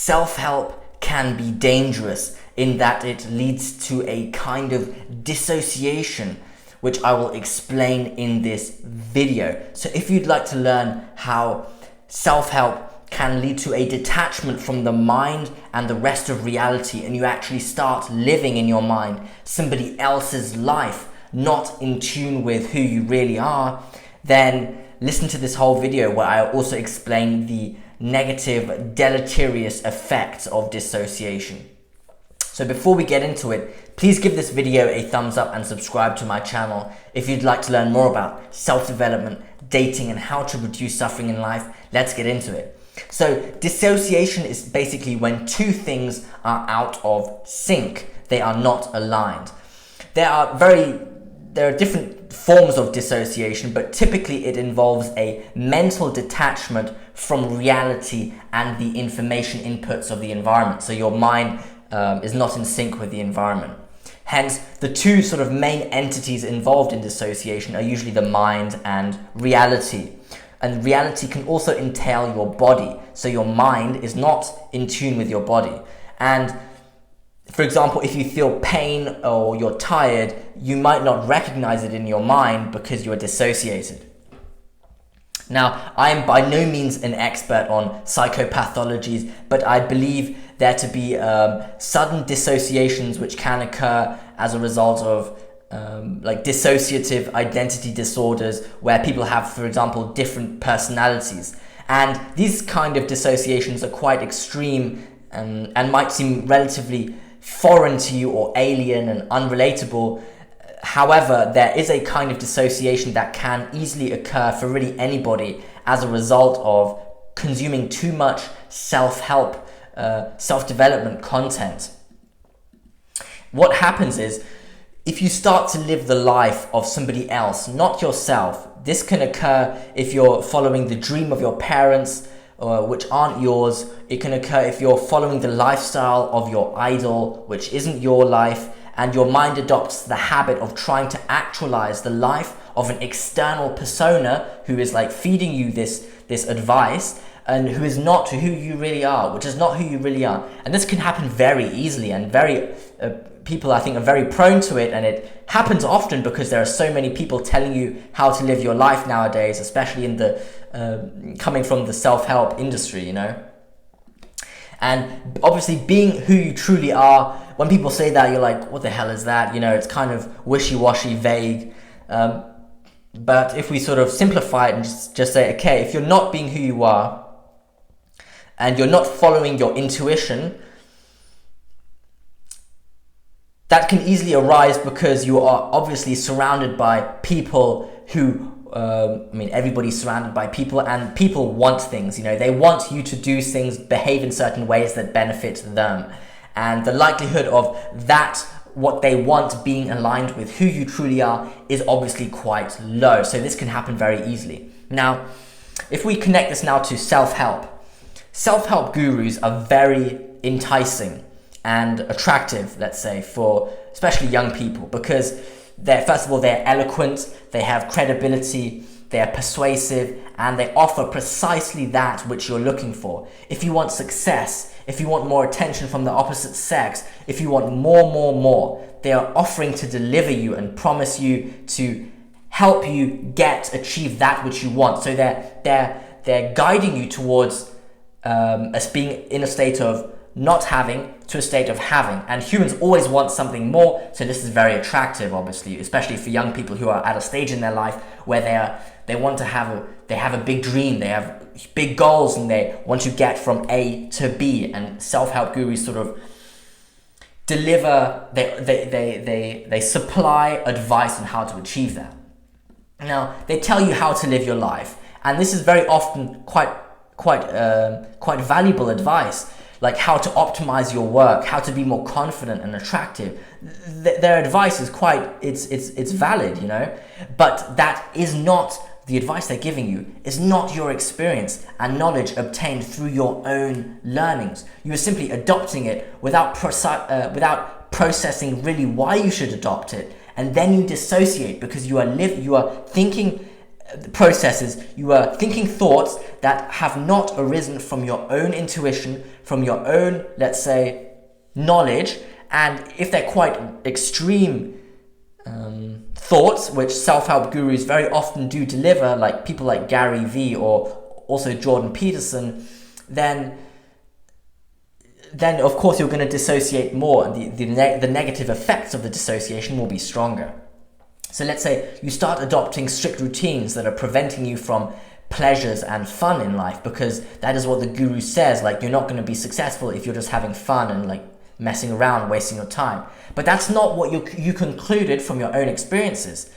self-help can be dangerous in that it leads to a kind of dissociation, which I will explain in this video. So if you'd like to learn how self-help can lead to a detachment from the mind and the rest of reality, and you actually start living in your mind somebody else's life, not in tune with who you really are, then listen to this whole video where I also explain the negative, deleterious effects of dissociation. So before we get into it, please give this video a thumbs up and subscribe to my channel if you'd like to learn more about self-development, dating, and how to reduce suffering in life. Let's get into it. So dissociation is basically when two things are out of sync. They are not aligned. There are different forms of dissociation, but typically it involves a mental detachment from reality and the information inputs of the environment. So your mind is not in sync with the environment. Hence, the two sort of main entities involved in dissociation are usually the mind and reality. And reality can also entail your body. So your mind is not in tune with your body. And for example, if you feel pain or you're tired, you might not recognize it in your mind because you are dissociated. Now, I am by no means an expert on psychopathologies, but I believe there to be sudden dissociations which can occur as a result of like dissociative identity disorders, where people have, for example, different personalities. And these kind of dissociations are quite extreme and might seem relatively foreign to you or alien and unrelatable. However, there is a kind of dissociation that can easily occur for really anybody as a result of consuming too much self-help, self-development content. What happens is, if you start to live the life of somebody else, not yourself, this can occur if you're following the dream of your parents, which aren't yours. It can occur if you're following the lifestyle of your idol, which isn't your life, and your mind adopts the habit of trying to actualize the life of an external persona who is like feeding you this advice, and who is not who you really are, which is not who you really are. And this can happen very easily, and people, I think, are very prone to it, and it happens often because there are so many people telling you how to live your life nowadays, especially in the coming from the self-help industry, you know. And obviously, being who you truly are, when people say that, you're like, what the hell is that? You know, it's kind of wishy-washy, vague. But if we sort of simplify it and just say, okay, if you're not being who you are and you're not following your intuition, that can easily arise because you are obviously surrounded by people who, everybody's surrounded by people, and people want things, you know, they want you to do things, behave in certain ways that benefit them. And the likelihood of that, what they want, being aligned with who you truly are is obviously quite low. So this can happen very easily. Now, if we connect this now to self-help gurus are very enticing and attractive, let's say, for especially young people, because first of all, they're eloquent, they have credibility, they're persuasive, and they offer precisely that which you're looking for. If you want success, if you want more attention from the opposite sex, if you want more, they are offering to deliver you and promise you to help you achieve that which you want. So they're guiding you towards us being in a state of not having to a state of having, and humans always want something more. So this is very attractive, obviously, especially for young people who are at a stage in their life where they have a big dream, they have big goals, and they want to get from A to B. And self-help gurus sort of deliver, they supply advice on how to achieve that. Now, they tell you how to live your life, and this is very often quite valuable advice, like how to optimize your work, how to be more confident and attractive. Their advice is it's valid, you know, but that is not the advice they're giving you, is not your experience and knowledge obtained through your own learnings. You are simply adopting it without processing really why you should adopt it, and then you dissociate because you are thinking processes, you are thinking thoughts that have not arisen from your own intuition, from your own, let's say, knowledge, and if they're quite extreme thoughts, which self-help gurus very often do deliver, like people like Gary Vee or also Jordan Peterson, then of course you're going to dissociate more, and the negative effects of the dissociation will be stronger. So let's say you start adopting strict routines that are preventing you from pleasures and fun in life, because that is what the guru says, like you're not going to be successful if you're just having fun and like messing around, wasting your time. But that's not what you concluded from your own experiences.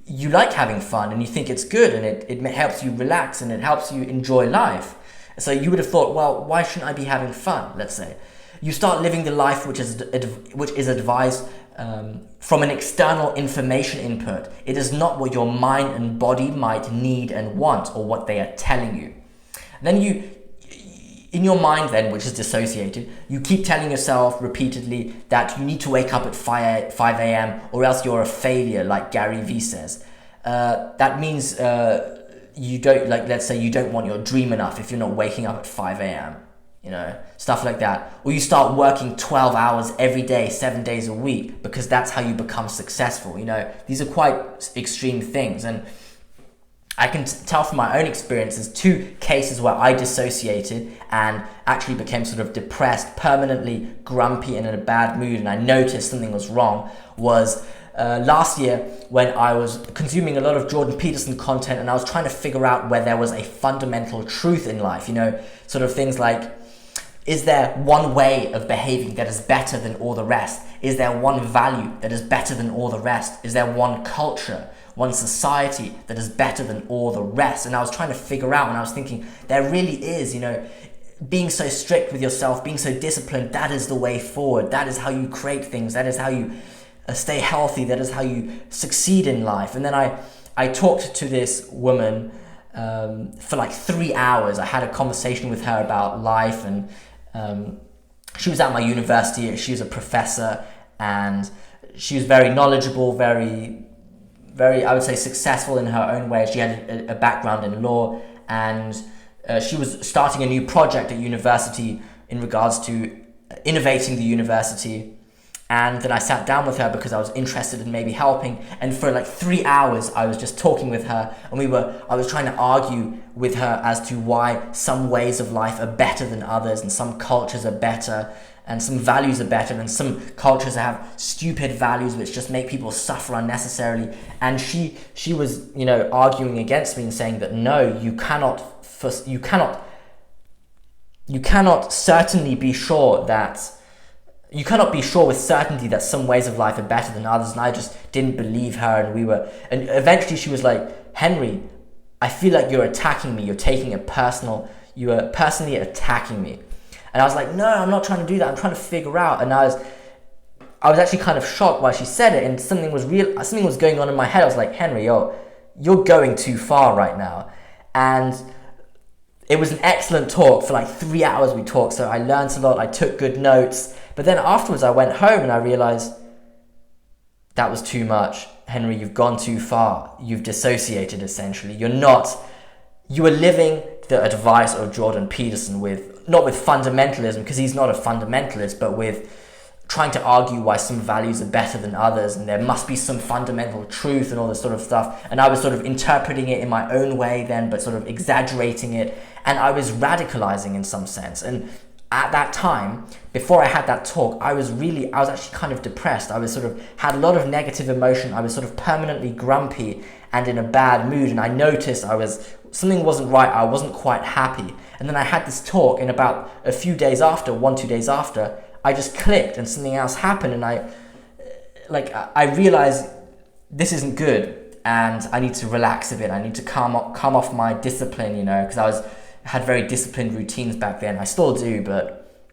You like having fun and you think it's good, and it helps you relax and it helps you enjoy life. So you would have thought, well, why shouldn't I be having fun? Let's say you start living the life which is advised from an external information input. It is not what your mind and body might need and want, or what they are telling you. Then in your mind then, which is dissociated, you keep telling yourself repeatedly that you need to wake up at 5 a.m. or else you're a failure, like Gary Vee says. That means you don't, like, let's say you don't want your dream enough if you're not waking up at 5 a.m. Stuff like that. Or you start working 12 hours every day, 7 days a week, because that's how you become successful. These are quite extreme things. And I can tell from my own experiences, 2 cases where I dissociated and actually became sort of depressed, permanently grumpy and in a bad mood, and I noticed something was wrong, was last year when I was consuming a lot of Jordan Peterson content, and I was trying to figure out where there was a fundamental truth in life, sort of things like, is there one way of behaving that is better than all the rest? Is there one value that is better than all the rest? Is there one culture, one society that is better than all the rest? And I was trying to figure out, and I was thinking, there really is, being so strict with yourself, being so disciplined, that is the way forward. That is how you create things. That is how you stay healthy. That is how you succeed in life. And then I talked to this woman for like 3 hours. I had a conversation with her about life, and she was at my university. She was a professor, and she was very knowledgeable, very, I would say, successful in her own way. She had a background in law, and she was starting a new project at university in regards to innovating the university. And then I sat down with her because I was interested in maybe helping. And for like 3 hours, I was just talking with her, and I was trying to argue with her as to why some ways of life are better than others, and some cultures are better, and some values are better, and some cultures have stupid values which just make people suffer unnecessarily. And she was, arguing against me and saying that no, you cannot certainly be sure that. You cannot be sure with certainty that some ways of life are better than others. And I just didn't believe her. And eventually she was like, Henry, I feel like you're attacking me. You're taking it personal. You are personally attacking me. And I was like, no, I'm not trying to do that. I'm trying to figure out. And I was actually kind of shocked while she said it. And something was going on in my head. I was like, Henry, you're going too far right now. And it was an excellent talk. For like 3 hours we talked. So I learned a lot. I took good notes. But then afterwards I went home and I realized that was too much. Henry, you've gone too far. You've dissociated, essentially. You are living the advice of Jordan Peterson not with fundamentalism, because he's not a fundamentalist, but with trying to argue why some values are better than others, and there must be some fundamental truth and all this sort of stuff. And I was sort of interpreting it in my own way then, but sort of exaggerating it. And I was radicalizing in some sense. And at that time, before I had that talk, I was actually kind of depressed. I was had a lot of negative emotion. I was sort of permanently grumpy and in a bad mood. And I noticed something wasn't right. I wasn't quite happy. And then I had this talk, and about a few days after, 1-2 days after, I just clicked and something else happened. And I realized this isn't good, and I need to relax a bit. I need to come off my discipline, because I had very disciplined routines back then. I still do, but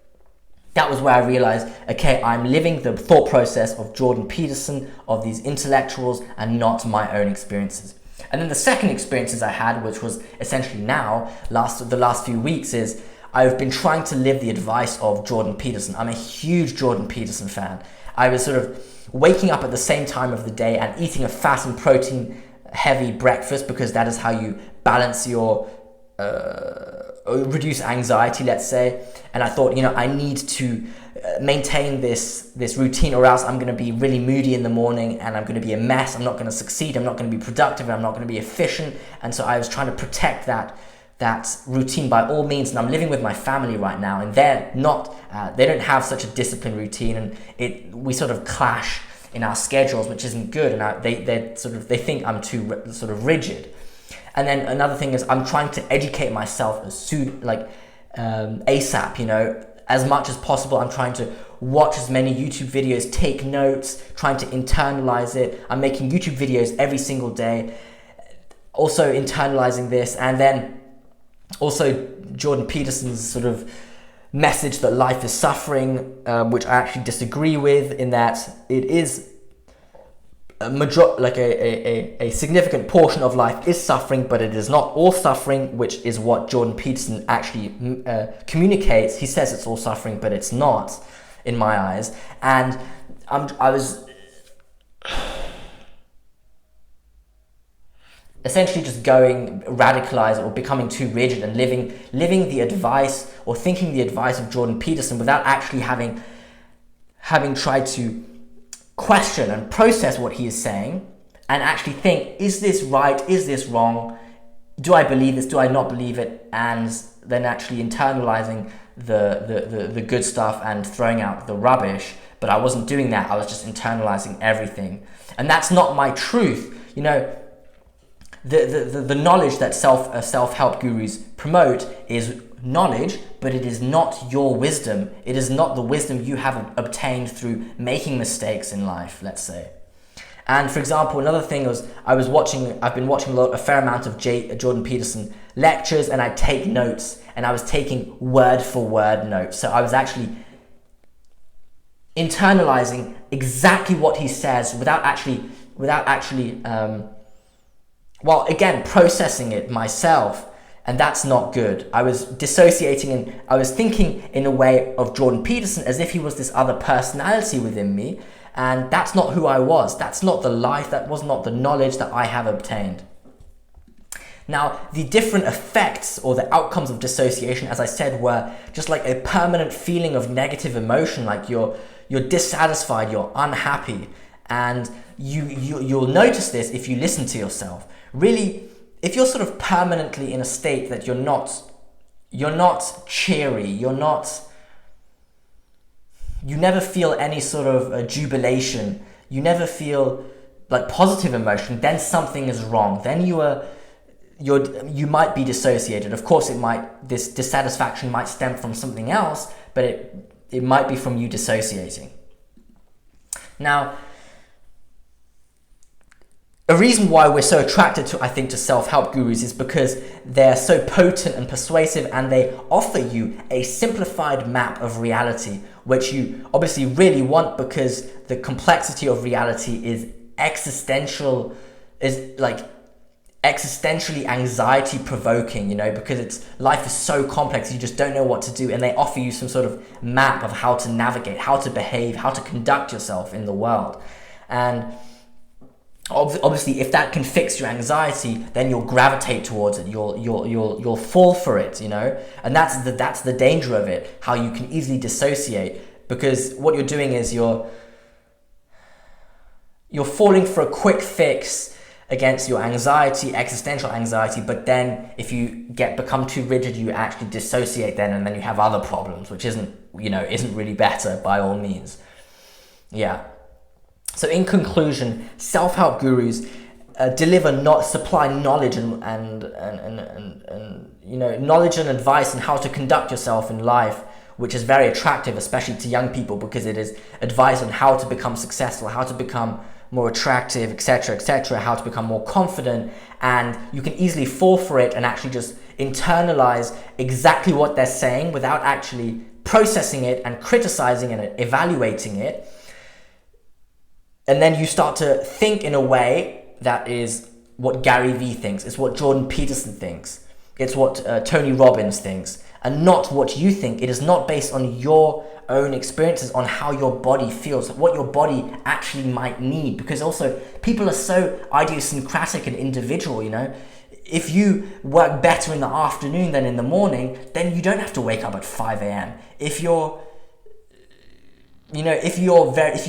that was where I realized, okay, I'm living the thought process of Jordan Peterson, of these intellectuals, and not my own experiences. And then the second experiences I had, which was essentially the last few weeks, is I've been trying to live the advice of Jordan Peterson. I'm a huge Jordan Peterson fan. I was sort of waking up at the same time of the day and eating a fat and protein heavy breakfast, because that is how you balance your reduce anxiety, let's say. And I thought, I need to maintain this routine, or else I'm going to be really moody in the morning and I'm going to be a mess. I'm not going to succeed. I'm not going to be productive. And I'm not going to be efficient. And so I was trying to protect that routine by all means. And I'm living with my family right now, and they're not. They don't have such a disciplined routine, and we sort of clash in our schedules, which isn't good. And they think I'm too sort of rigid. And then another thing is I'm trying to educate myself ASAP, as much as possible. I'm trying to watch as many YouTube videos, take notes, trying to internalize it. I'm making YouTube videos every single day, also internalizing this. And then also Jordan Peterson's sort of message that life is suffering, which I actually disagree with, in that it is a significant portion of life is suffering, but it is not all suffering, which is what Jordan Peterson actually communicates. He says it's all suffering, but it's not, in my eyes. And I was essentially just going radicalized or becoming too rigid and living the advice or thinking the advice of Jordan Peterson without actually having tried to question and process what he is saying and actually think, is this right? Is this wrong? Do I believe this? Do I not believe it? And then actually internalizing the good stuff and throwing out the rubbish. But I wasn't doing that. I was just internalizing everything. And that's not my truth. The knowledge that self-help gurus promote is knowledge, but it is not your wisdom. It is not the wisdom you have obtained through making mistakes in life, let's say. And for example, another thing was I've been watching a fair amount of Jordan Peterson lectures, and I take notes, and I was taking word for word notes. So I was actually internalizing exactly what he says without actually processing it myself. And that's not good. I was dissociating, and I was thinking in a way of Jordan Peterson as if he was this other personality within me. And that's not who I was. That's not the life. That was not the knowledge that I have obtained. Now, the different effects or the outcomes of dissociation, as I said, were just like a permanent feeling of negative emotion, like you're dissatisfied, you're unhappy. And you'll notice this if you listen to yourself. Really, if you're sort of permanently in a state that you're not cheery, you never feel any sort of jubilation, you never feel like positive emotion, then something is wrong. Then you might be dissociated. Of course, this dissatisfaction might stem from something else, but it might be from you dissociating. Now, a reason why we're so attracted to self-help gurus is because they're so potent and persuasive, and they offer you a simplified map of reality, which you obviously really want, because the complexity of reality is existentially anxiety provoking, because life is so complex, you just don't know what to do, and they offer you some sort of map of how to navigate, how to behave, how to conduct yourself in the world. And obviously, if that can fix your anxiety, then you'll gravitate towards it. You'll fall for it, and that's the danger of it. How you can easily dissociate, because what you're doing is you're falling for a quick fix against your anxiety, existential anxiety. But then, if you become too rigid, you actually dissociate then, and then you have other problems, which isn't really better by all means. Yeah. So in conclusion, self-help gurus supply knowledge and knowledge and advice on how to conduct yourself in life, which is very attractive, especially to young people, because it is advice on how to become successful, how to become more attractive, etc., how to become more confident, and you can easily fall for it and actually just internalize exactly what they're saying without actually processing it and criticizing and evaluating it. And then you start to think in a way that is what Gary Vee thinks, it's what Jordan Peterson thinks, it's what Tony Robbins thinks, and not what you think. It is not based on your own experiences, on how your body feels, what your body actually might need. Because also, people are so idiosyncratic and individual, if you work better in the afternoon than in the morning, then you don't have to wake up at 5 a.m. If you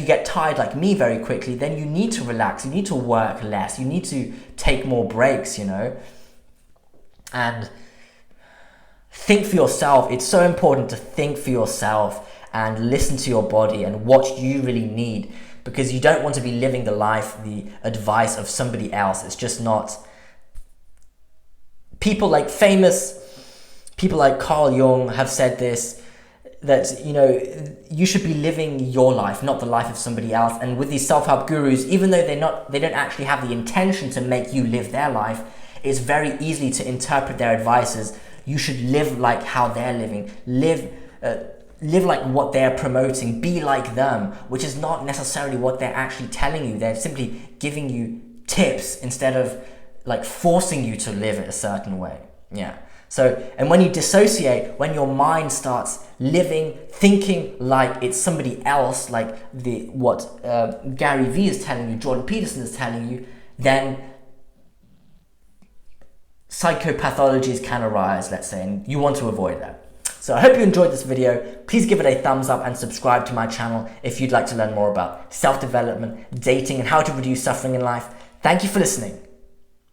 get tired like me very quickly, then you need to relax, you need to work less, you need to take more breaks, and think for yourself. It's so important to think for yourself and listen to your body and what you really need, because you don't want to be living the advice of somebody else. It's just not. People like Carl Jung have said this, that you should be living your life, not the life of somebody else. And with these self-help gurus, even though they don't actually have the intention to make you live their life, it's very easy to interpret their advices. You should live like how they're living, live like what they're promoting, be like them, which is not necessarily what they're actually telling you. They're simply giving you tips instead of like forcing you to live it a certain way. Yeah. So, and when you dissociate, when your mind starts thinking like it's somebody else, like what Gary Vee is telling you, Jordan Peterson is telling you, then psychopathologies can arise, let's say, and you want to avoid that. So I hope you enjoyed this video. Please give it a thumbs up and subscribe to my channel if you'd like to learn more about self-development, dating, and how to reduce suffering in life. Thank you for listening.